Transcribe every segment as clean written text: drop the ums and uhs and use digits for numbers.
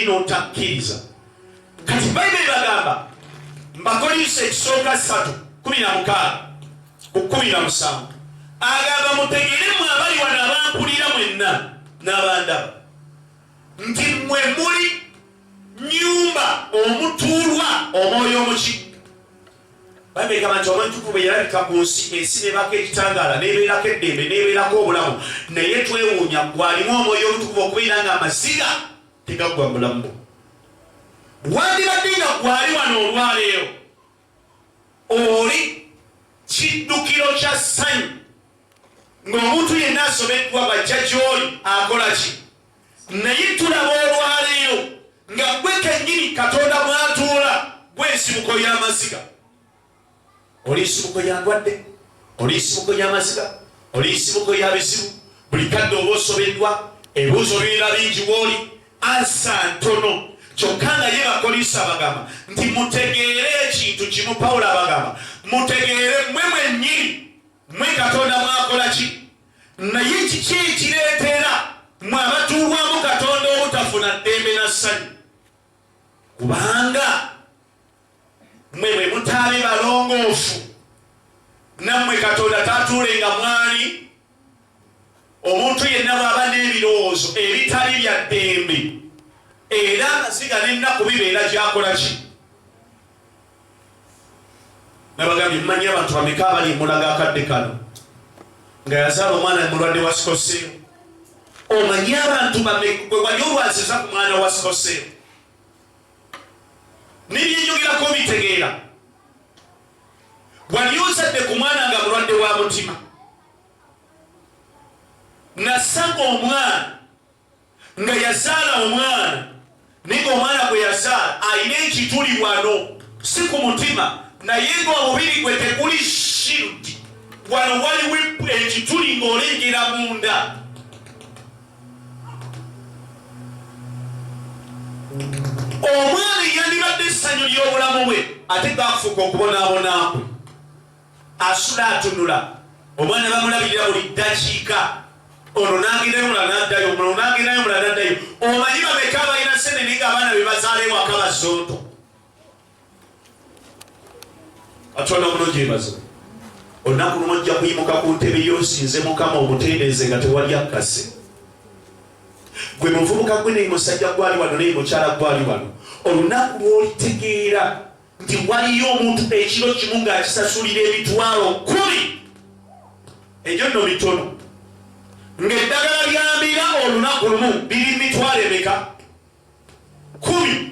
eri n'otakkiriza. Kati Bayibuli bagamba Bakolinso ekisooka 3:16-17 agamba mutegeere mmwe abali wano abampulira mwenna n'abandaba nti mmwe muli nnyumba omutuulwa Omwoyo Omuki. Bayibuli egamba nti Omwoyo bwe yalabika ku nsi, ensi nebaako ekitangaala n'ebeerako eddembe n'ebeerako obulamu, naye twewuunya gwalimu Omwoyo Omutukuvu okubeera nga amaziga tegaggwa mu bulamu bwo. Wandibadde nga gwali wano olwaleero oli kiddukiro kya ssanyu ng'omuntu yenna asobeddwa bajja gy'oli akola ki? Naye tulaba olwaleero nga gwe kennyini Katonda mwatuula gw'ensibuko y'amaziga. Oli nsibuko ya ndwadde, oli nsibuko y'amaziga, oli nsibuko ya bizibu, buli kadde oba osobeddwa, ebibuuzo birina bingi w'oli, ansa ntono. Kyokka nga ye Bakolinso abagamba nti mutegeere ekintu kimu. Pawulo abagamba mutegeere mmwe mwennyini mmwe Katonda mwakola ki? Naye kiki ekireetera mmwe abatuulwamu Katonda obutafuna ddembe na ssanyu? Kubanga mmwe bwe mutaali balongoofu, nammwe Katonda taatuulenga mwali. Omuntu yenna bw'aba n'ebirowoozo ebitali bya ddembe, era amaziga n'ennaku bibeera gyakola ki? Nabagambye mmanyi abantu bameka abali emulaga akadde kano nga yazaala omwana mulwadde wa sikoseero. Omanyi abantu bwe wali olwaziza ku mwana wa sikoseero n'ebyenjogerako bitegeera. Wali ozadde ku mwana nga mulwadde wa mutima, nasanga omwana nga yazaala omwana, naye omwana gwe yazaala alina ekituli wano, si ku mutima, naye ng'omubiri gwe teguli shirudi, wano waliwo ekituli ng'olengera munda. Omwana yandibadde essanyu ly'obulamu bwe, ate gaafuuka okubonaabona kwe, asula atunula. Omwana bamulabirira buli ddakiika, ono n'agendayo mulala n'addayo, ono n'agendayo mulala n'addayo. Omanyi bameka abalina ssente naye ng'abaana be bazaala ewaka bazonto? Katonda omulungi yebaze. Olunaku lumu ojja kuyimuka ku ntebe y'osinze Mukama omutendereze nga tewali akkase. Gwe muvubuka gwe naye musajja gwali wano naye mukyala gwali wano, olunaku lw'olitegeera nti waliyo omuntu ekiro kimu ng'akisasulira emitwalo 10, egyo nno mitono, ng'eddagala lyambira olunaku lumu biri mitwalo emeka? 10.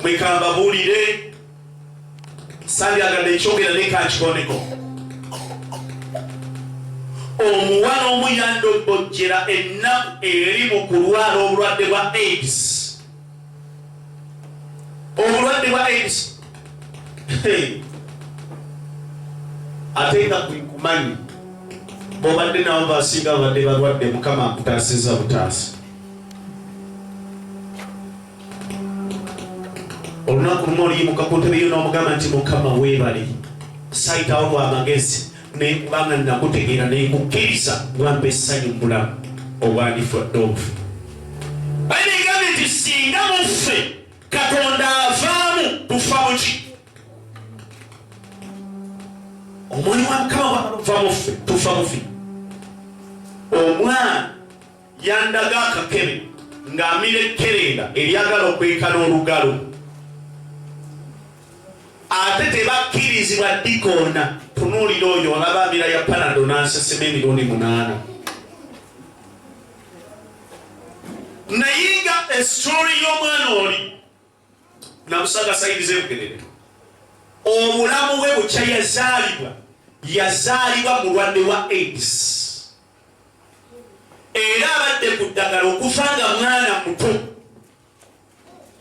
Mwekamba buulire sandyagadde ekyogera naye kankiboneko. Omuwala omu yandobojjera ennaku eri mu kulwala obulwadde bwa AIDS. Obulwadde bwa AIDS ate nga kumanyi bw'obadde nabo basinga babadde balwadde, Mukama akutaasiza butaasi. Olunaku lumu oliyimuka ku ntebe yo n'omugamba nti Mukama weebale, sayitawo lw'amagezi naye kubanga nakutegeera naye nkukkiriza wampa essanyu mu bulamu obwandifudde obufu. Bayibuli egambye nti singa muffe Katonda avaamu tufa muki? Omwoyo wa Mukama bw'ava muffe tufa mufi. Omwana yandaga akakebe ng'amira ekkerenda eryagala okwekana olugalo, ate tebakkirizibwa dikoona. Tunuulira oyo olaba amira ya Panado n'ansesema emirundi 8. Naye nga esitoori y'omwana oli namusaga sayiriza ebugerere, obulamu bwe bukya yazaalibwa mulwadde wa AIDS, era abadde ku ddagala okufa nga mwana muto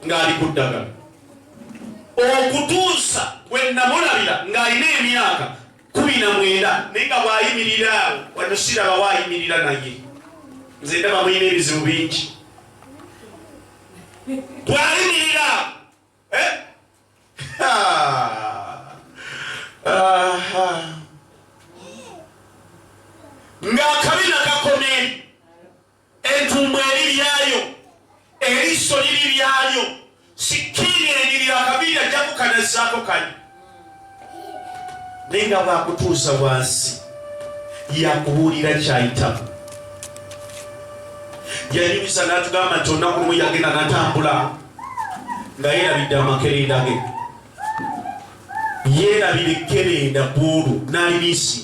ng'ali ku ddagala, okutuusa bwe namulabira ng'alina emyaka 19 naye nga bw'ayimirira awo wano siraba waayimirira naye, nze ndaba mulina ebizibu bingi. Bw'ayimirira ng'akabina kakomye, entumbu eriryayo sikiri enyirira kabiri ajja kukanazzaako kali naye nga bwakutuusa wansi yakubuulira kyayitamu. Yanyumiza n'atugamba nti olunaku lumu yagenda n'atambula nga yeerabidde amakerenda ge, yeerabira ekkerenda bwolwo n'alimisi,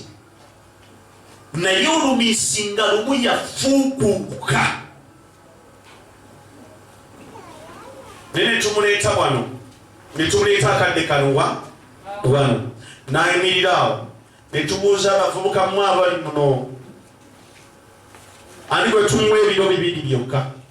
naye olumisi nga lumu yafuukuuka. Naye ne tumuleeta wano, ne tumuleeta akadde kano wano n'ayimirira awo, ne tubuuza abavubuka mu abali muno ani gwe tumuwa ebiro 2 byokka.